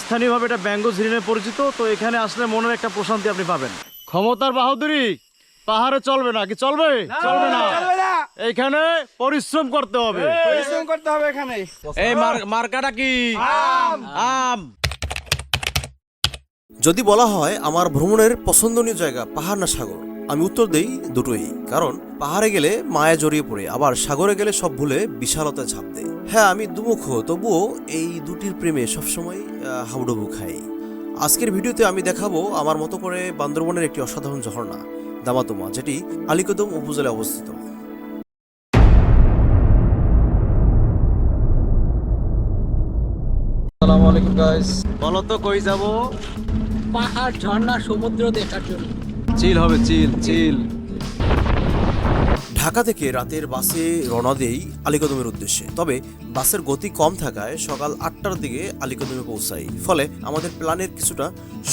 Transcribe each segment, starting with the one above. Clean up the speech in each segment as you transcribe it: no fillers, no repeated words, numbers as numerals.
স্থানীয়ভাবে এটা ব্যাঙ্গো ঝিরি নামে পরিচিত। তো এখানে আসলে মনের একটা প্রশান্তি আপনি পাবেন। ক্ষমতার বাহাদুরি পাহাড়ে চলবে না, কি চলবে? চলবে না, এইখানে পরিশ্রম করতে হবে। এখানে এই মার্কাটা কি? আম। যদি বলা হয় আমার ভ্রমণের পছন্দনীয় জায়গা পাহাড় না সাগর, আমি উত্তর দেই দুটোই। কারণ পাহাড়ে গেলে মায়া জড়িয়ে পড়ে, আবার সাগরে গেলে সব ভুলে বিশালতা ঝাঁপ দেয়। হ্যাঁ, আমি দুমুখ, তবুও এই দুটির প্রেমে সবসময় হাবুডুবু খাই। আজকের ভিডিওতে আমি দেখাবো আমার মতো করে বান্দরবনের একটি অসাধারণ ঝর্ণা দামাতমা, যেটি আলীকদম উপজেলায় অবস্থিত। আসসালামু আলাইকুম গাইস। বলো তো কই যাব? পাহাড়, ঝর্ণা, সমুদ্র দেখার জন্য। চিল হবে, চিল চিল। ঢাকা থেকে রাতের বাসে রওনা দেই আলীকদমের উদ্দেশ্যে। তবে বাসের গতি কম থাকায় সকাল 8টার দিকে আলীকদমে পৌঁছাই, ফলে আমাদের প্ল্যানের কিছুটা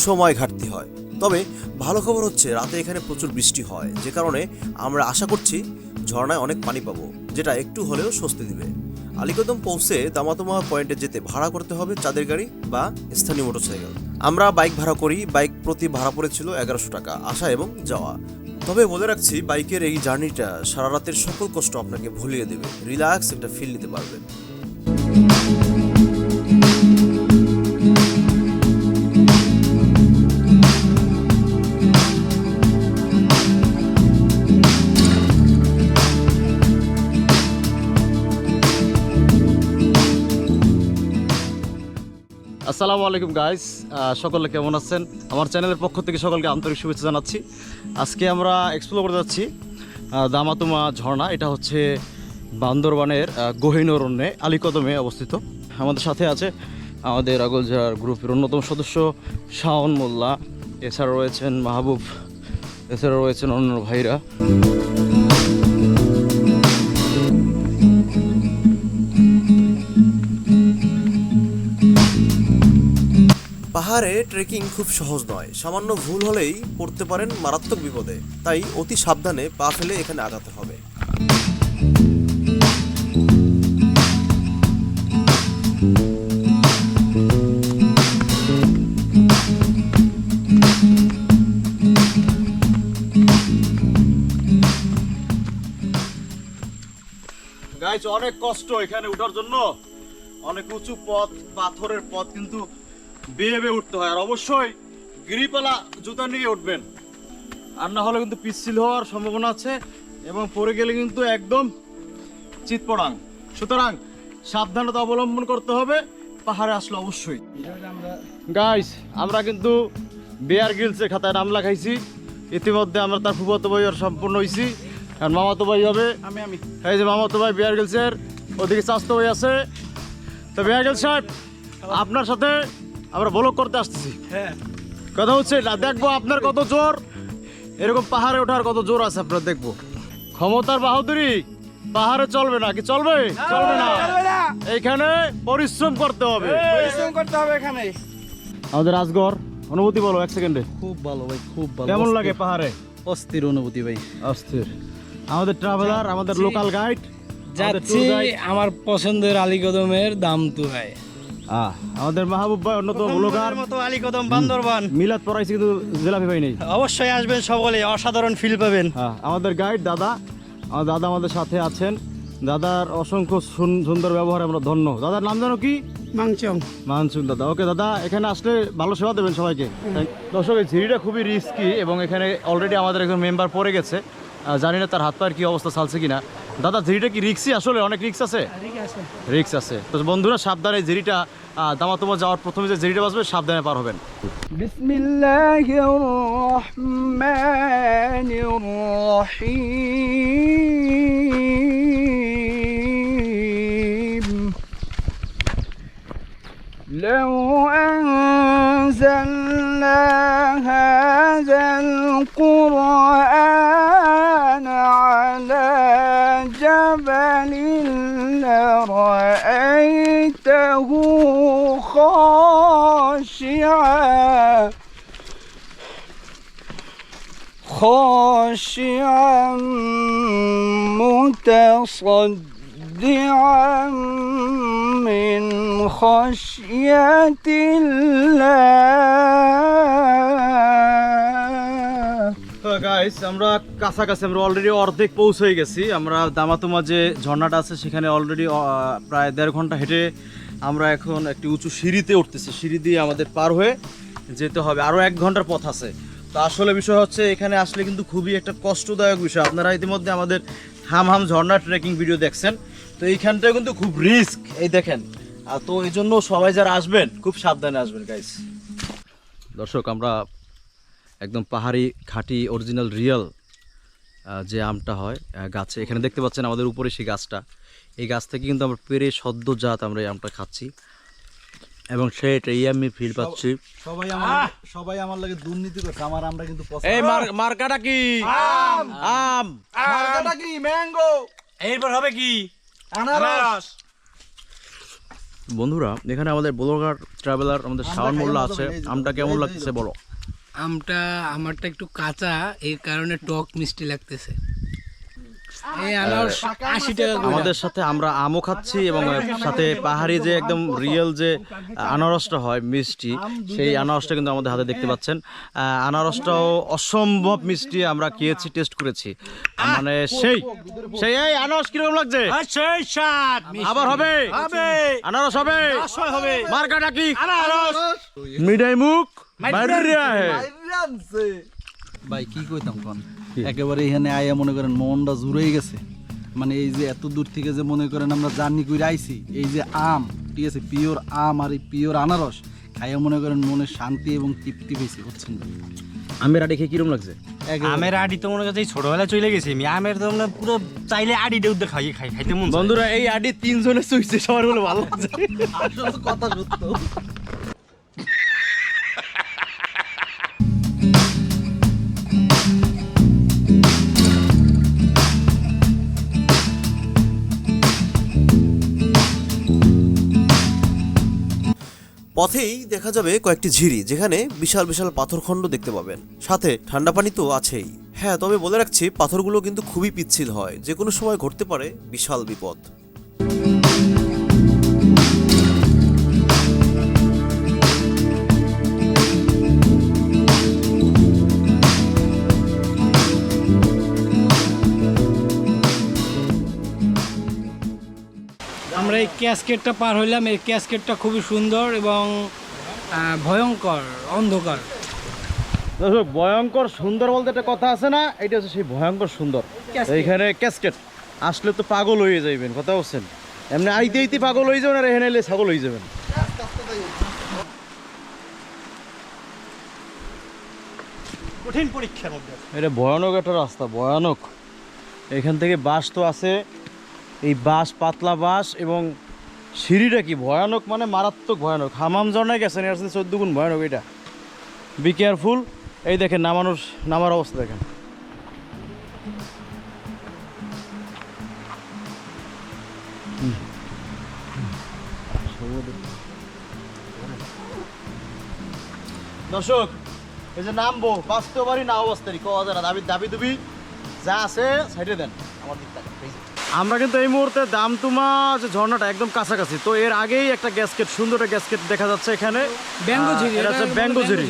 সময় ঘাটতি হয়। তবে ভালো খবর হচ্ছে রাতে এখানে প্রচুর বৃষ্টি হয়, যে কারণে আমরা আশা করছি ঝর্ণায় অনেক পানি পাবো, যেটা একটু হলেও স্বস্তি দিবে। আলীকদম পৌঁছে দামাতমা পয়েন্টে যেতে ভাড়া করতে হবে চাঁদের গাড়ি বা স্থানীয় মোটরসাইকেল। আমরা বাইক ভাড়া করি। বাইক প্রতি ভাড়া পড়েছিল 1100 টাকা, আসা এবং যাওয়া। তবে বলে রাখছি, বাইকের এই জার্নিটা সারা রাতের সকল কষ্ট আপনাকে ভুলিয়ে দেবে, রিল্যাক্স একটা ফিল নিতে পারবেন। আসসালামু আলাইকুম গাইস, সকলে কেমন আছেন? আমার চ্যানেলের পক্ষ থেকে সকলকে আন্তরিক শুভেচ্ছা জানাচ্ছি। আজকে আমরা এক্সপ্লোর করতে যাচ্ছি দামাতমা ঝর্ণা। এটা হচ্ছে বান্দরবানের গহীন অরণ্যে আলীকদমে অবস্থিত। আমাদের সাথে আছে আমাদের আগলঝাড় গ্রুপের অন্যতম সদস্য শাওন মোল্লা, এছাড়া রয়েছেন মাহবুব, এছাড়া রয়েছেন অন্য ভাইরা। পাহাড়ে ট্রেকিং খুব সহজ নয়, সামান্য ভুল হলেই পড়তে পারেন মারাত্মক বিপদে। তাই অতি সাবধানে পা ফেলে এখানে আগাতে হবে। গাইস, অনেক কষ্ট এখানে ওঠার জন্য। অনেক উঁচু পথ, পাথরের পথ, কিন্তু বেয়ে বেয়ে উঠতে হয়। আর অবশ্যই গিরিপালা জুতা নিয়ে উঠবেন, আর না হলে কিন্তু পিচ্ছিল হওয়ার সম্ভাবনা আছে এবং পড়ে গেলে কিন্তু একদম চিৎপড়াং। সুতরাং সাবধানতা অবলম্বন করতে হবে পাহাড়ে আসলে অবশ্যই। গাইস, আমরা কিন্তু বেয়ার গ্রিলসের খাতায় নাম লাগাইছি। ইতিমধ্যে আমরা তার ফুফাতো ভাই সম্পূর্ণ হয়েছি, আর মামাতো ভাই হবে। আমি এই যে মামাতো ভাই বেয়ার গ্রিলসের, ওদিকে চাস্তো ভাই আছে। তো বেয়ার গ্রিলস সাহেব, আপনার সাথে আমরা ব্লগ করতে আসতেছি। কথা হচ্ছে না, দেখবো আপনার কত জোর, এরকম পাহাড়ে ওঠার কত জোর আছে আপনার দেখবো। ক্ষমতার বাহাদুরি পাহাড়ে চলবে না, কি চলবে? চলবে না, এইখানে পরিশ্রম করতে হবে। এখানে আমাদের রাজগর অনুভূতি বলো এক সেকেন্ডে। খুব ভালো ভাই, খুব ভালো। কেমন লাগে পাহাড়ে? অস্থির অনুভূতি ভাই, অস্থির। আমাদের ট্রাভেলার, আমাদের লোকাল গাইড যাচ্ছি আমার পছন্দের আলীকদমের দাম তো ভাই। আমাদের মাহবুব ভাই অন্যতম ব্লগার, মতো আলীকদম বান্দরবান। মিলাদ পড়াইছি কিন্তু জিলাপি ভাই নেই। অবশ্যই আসবেন সকলে, অসাধারণ ফিল পাবেন। আমাদের গাইড দাদা, আমার দাদা আমাদের সাথে আছেন। দাদার অসংখ্য সুন্দর ব্যবহারে আমরা ধন্য। দাদার নাম জানো কি? মানসুন দাদা। ওকে দাদা, এখানে আসলে ভালো সেবা দেবেন সবাইকে। দর্শক, এই ঝিরিটা খুবই রিস্কি এবং এখানে অলরেডি আমাদের একজন মেম্বার পড়ে গেছে। জানি না তার হাত পায়ের কি অবস্থা চালছে কিনা। দাদা, ঝিরিটা কি রিক্সি? আসলে অনেক রিক্স আছে, রিক্স আছে। তো বন্ধুরা, সাবধানে ঝিরিটা, দামাতমা যাওয়ার প্রথমে যে ঝিরিটা বাসবে সাবধানে পার হবেন। বিসমিল্লাহির রহমানির রহিম। لو أنزلنا هذا القرآن على جبل لرأيته خاشعا متصدعا من خشية الله তো গাইস আমরা কাছাকাছি আমরা অলরেডি অর্ধেক পৌঁছে গেছি। আমরা দামাতুমা যে ঝর্ণাটা আছে সেখানে অলরেডি প্রায় 1.5 ঘন্টা হেঁটে আমরা এখন একটি উঁচু সিঁড়িতে উঠতেছি। সিঁড়ি দিয়ে আমাদের পার হয়ে যেতে হবে, আরও 1 ঘন্টার পথ আছে। তো আসলে বিষয় হচ্ছে এখানে আসলে কিন্তু খুবই একটা কষ্টদায়ক বিষয়। আপনারা ইতিমধ্যে আমাদের হাম হাম ঝর্ণা ট্রেকিং ভিডিও দেখছেন, তো এইখানটায় কিন্তু খুব রিস্ক, এই দেখেন। আর তো এই জন্য সবাই যারা আসবেন খুব সাবধানে আসবেন গাইস। দর্শক আমরা একদম পাহাড়ি খাঁটি অরিজিনাল রিয়েল যে আমটা হয় গাছে, এখানে দেখতে পাচ্ছেন আমাদের উপরে সেই গাছটা। এই গাছ থেকে কিন্তু আমরা পেরে সদ্যজাত আমরা এই আমটা খাচ্ছি এবং সেটাই আমি ফিল পাচ্ছি। সবাই আমার লাগে দুর্নীতি করছে, আমার আমরা কিন্তু এই মার্কাটা কি? আম। মার্কাটা কি? ম্যাঙ্গো। এরপর হবে কি? আনারস। বন্ধুরা এখানে আমাদের ব্লগার ট্রাভেলার আমাদের শাওন মোল্লা আছে। আমটা কেমন লাগতেছে বলো? আমটা আমারটা একটু কাঁচা, এই কারণে টক মিষ্টি লাগতেছে। এই আনারস 80 টাকা করে। আমাদের সাথে আমরা আমও খাচ্ছি এবং সাথে পাহাড়ি যে একদম রিয়েল যে আনারসটা হয় মিষ্টি, সেই আনারসটা কিন্তু আমাদের হাতে দেখতে পাচ্ছেন। আনারসটাও অসম্ভব মিষ্টি, আমরা খেয়েছি, টেস্ট করেছি, মানে সেই সেই। এই আনারস কিরকম লাগছে? সেই স্বাদ। আবার হবে আনারস হবে মার্কাটা কি? আনারস। মিঠাই মুখ মাইরিয়া হে। ভাই কি কইতাম কোন, একেবারে এখানে আইয়া মনে করেন মনটা জুড়েই গেছে। মানে এই যে এত দূর থেকে যে মনে করেন আমরা জার্নি করে আইছি, এই যে আম, ঠিক আছে, পিওর আম আর এই পিওর আনারস খাইয়া মনে করেন মনে শান্তি এবং তৃপ্তি পেয়েছি, বুঝছেন? আমের আড়ি খেয়ে কিরম লাগছে? আমের আড়ি তো মনে করছে ছোটবেলায় চলে গেছি আমি। আমের তো মানে পুরো চাইলে আড়িটা উদ্যোগ খাইতে মন। বন্ধুরা এই আডি 3 জনে চুইছে, সবার বলে ভালো লাগছে। আসলে কথা সত্য। পথেই দেখা যাবে কয়েকটি ঝিরি, যেখানে বিশাল বিশাল পাথরখণ্ড দেখতে পাবেন, সাথে ঠান্ডা পানি তো আছেই। হ্যাঁ, তবে বলে রাখছি পাথরগুলো কিন্তু খুবই পিচ্ছিল হয়, যে কোনো সময় ঘটতে পারে বিশাল বিপদ। আমরা এই ক্যাসকেটটা পার হইলাম। এই ক্যাসকেটটা খুবই সুন্দর এবং ভয়ঙ্কর অন্ধকার। দর্শক ভয়ঙ্কর সুন্দর বলতে একটা কথা আছে না, এটা হচ্ছে সেই ভয়ঙ্কর সুন্দর। এইখানে ক্যাসকেট আসলে তো পাগল হয়ে যাইবেন, কথা বলছেন। এমনি আইতে আইতে পাগল হয়ে যাবেন আর এখানে এলে ছাগল হয়ে যাবেন। কঠিন পরীক্ষার মধ্যে এটা ভয়ানক একটা রাস্তা, ভয়ানক। এখান থেকে বাস তো আছে, এই বাস পাতলা বাস, এবং সিঁড়িটা কি ভয়ানক, মানে মারাত্মক ভয়ানক। হামাম ঝর্ণায় গেছেন, এর সাথে 14 গুণ ভয়ানক এটা। Be careful. এই দেখেন নামার অবস্থা দেখেন। দর্শক এই যে নামবো, বাঁচতেও পারি না অবস্থারই কওয়া যায় না। দাবি দুবি যা আছে সাইডে দেন আমার দিক থেকে। আমরা কিন্তু এই মুহূর্তে দামতুমা যে ঝর্ণাটা একদম কাছাকাছি, তো এর আগেই একটা গ্যাসকেট, সুন্দর একটা গ্যাসকেট দেখা যাচ্ছে এখানে। ব্যাঙ্গোঝিরি, এটা হচ্ছে ব্যাঙ্গোঝিরি।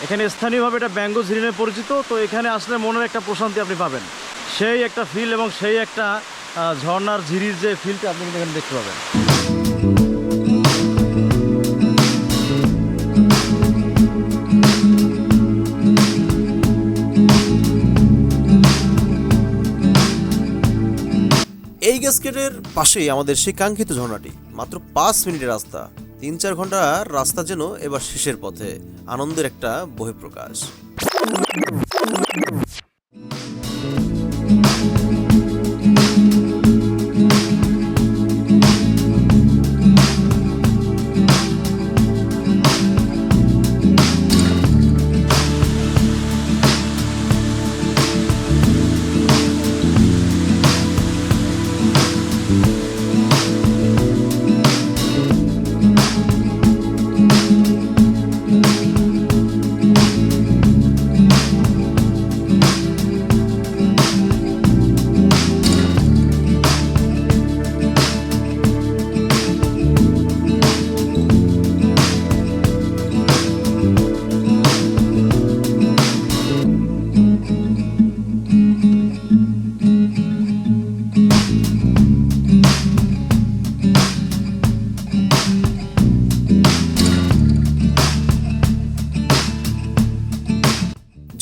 এখানে স্থানীয়ভাবে এটা ব্যাঙ্গোঝিরি নামে পরিচিত। তো এখানে আসলে মনের একটা প্রশান্তি আপনি পাবেন, সেই একটা ফিল এবং সেই একটা ঝর্ণার ঝিরির যে ফিলটা আপনি কিন্তু এখানে দেখতে পাবেন। এই গ্যাসকেটের পাশেই আমাদের সেই কাঙ্ক্ষিত ঝর্ণাটি, মাত্র 5 মিনিটের রাস্তা। 3-4 ঘন্টার রাস্তা যেন এবার শেষের পথে, আনন্দের একটা বহিঃপ্রকাশ।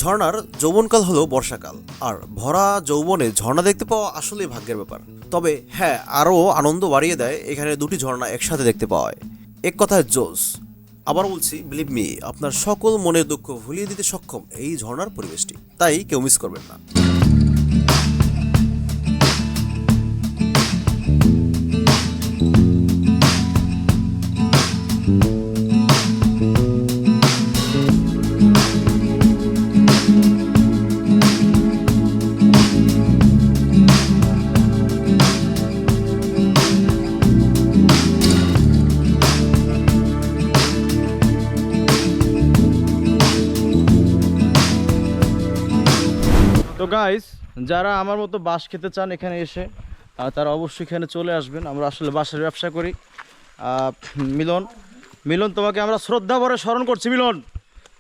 ঝর্ণার যৌবনকাল হলো বর্ষাকাল, আর ভরা যৌবনে ঝর্ণা দেখতে পাওয়া আসলেই ভাগ্যের ব্যাপার। তবে হ্যাঁ, আরও আনন্দ বাড়িয়ে দেয় এখানে দুটি ঝর্ণা একসাথে দেখতে পাওয়ায়। এক কথায় জোস। আবার বলছি, বিলিভ মি, আপনার সকল মনের দুঃখ ভুলিয়ে দিতে সক্ষম এই ঝর্ণার পরিবেশটি, তাই কেউ মিস করবেন না। তো গাইস, যারা আমার মতো বাঁশ খেতে চান এখানে এসে তারা অবশ্যই এখানে চলে আসবেন। আমরা আসলে বাঁশের ব্যবসা করি। মিলন, মিলন তোমাকে আমরা শ্রদ্ধা ভরে স্মরণ করছি। মিলন,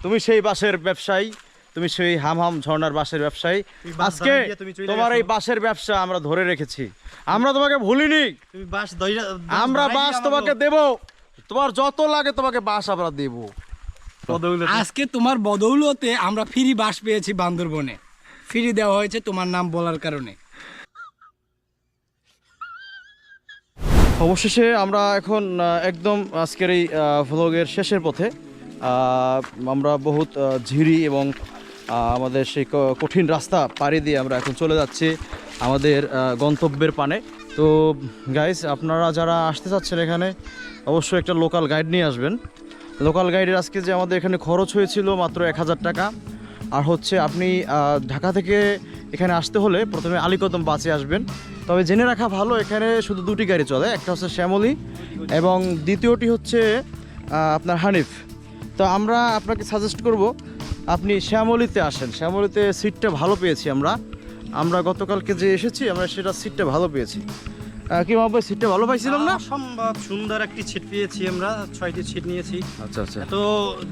তুমি সেই বাঁশের ব্যবসায়ী, তুমি সেই হাম ঝর্ণার বাঁশের ব্যবসায়ী। আজকে তোমার এই বাঁশের ব্যবসা আমরা ধরে রেখেছি, আমরা তোমাকে ভুলিনি। তুমি বাস আমরা বাঁশ তোমাকে দেব, তোমার যত লাগে তোমাকে বাঁশ আমরা দেব। আজকে তোমার বদৌলতে আমরা ফ্রি বাস পেয়েছি বান্দরবনে, ফ্রি দেওয়া হয়েছে তোমার নাম বলার কারণে। অবশেষে আমরা এখন একদম আজকের এই ভ্লগের শেষের পথে। আমরা বহুত ঝিরি এবং আমাদের সেই কঠিন রাস্তা পাড়ি দিয়ে আমরা এখন চলে যাচ্ছি আমাদের গন্তব্যের পানে। তো গাইস, আপনারা যারা আসতে চাচ্ছেন এখানে অবশ্যই একটা লোকাল গাইড নিয়ে আসবেন। লোকাল গাইডের আজকে যে আমাদের এখানে খরচ হয়েছিল মাত্র 1000 টাকা। আর হচ্ছে আপনি ঢাকা থেকে এখানে আসতে হলে প্রথমে আলীকদম বাসে আসবেন। তবে জেনে রাখা ভালো, এখানে শুধু দুটি গাড়ি চলে, একটা হচ্ছে শ্যামলী এবং দ্বিতীয়টি হচ্ছে আপনার হানিফ। তো আমরা আপনাকে সাজেস্ট করব আপনি শ্যামলীতে আসেন। শ্যামলীতে সিটটা ভালো পেয়েছি আমরা গতকালকে যে এসেছি আমরা সেটা সিটটা ভালো পেয়েছি। কি মাহবুব ভাই, সিটটা ভালো পাইছিলাম না? সম্ভব সুন্দর একটি সিট পেয়েছি আমরা, 6টি সিট নিয়েছি। আচ্ছা আচ্ছা। তো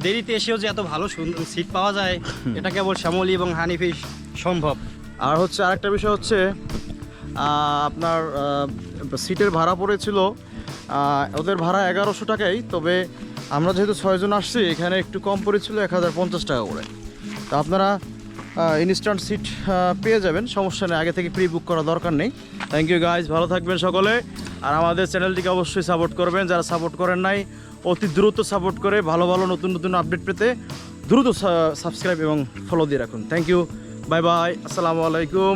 দেরিতে এসেও যে এত ভালো সিট পাওয়া যায় এটা কেবল শ্যামলী এবং হানিফেই সম্ভব। আর হচ্ছে আরেকটা বিষয় হচ্ছে আপনার সিটের ভাড়া পড়েছিল ওদের ভাড়া 1100 টাকাই। তবে আমরা যেহেতু 6 জন আসছি এখানে একটু কম পড়েছিল 1050 টাকা করে। তো আপনারা ইনস্ট্যান্ট সিট পেয়ে যাবেন, সমস্যা নেই, আগে থেকে প্রি বুক করা দরকার নেই। থ্যাংক ইউ গাইজ, ভালো থাকবেন সকলে। আর আমাদের চ্যানেলটিকে অবশ্যই সাপোর্ট করবেন, যারা সাপোর্ট করেন নাই অতি দ্রুত সাপোর্ট করে ভালো ভালো নতুন নতুন আপডেট পেতে দ্রুত সাবস্ক্রাইব এবং ফলো দিয়ে রাখুন। থ্যাংক ইউ, বাই বাই, আসসালামু আলাইকুম।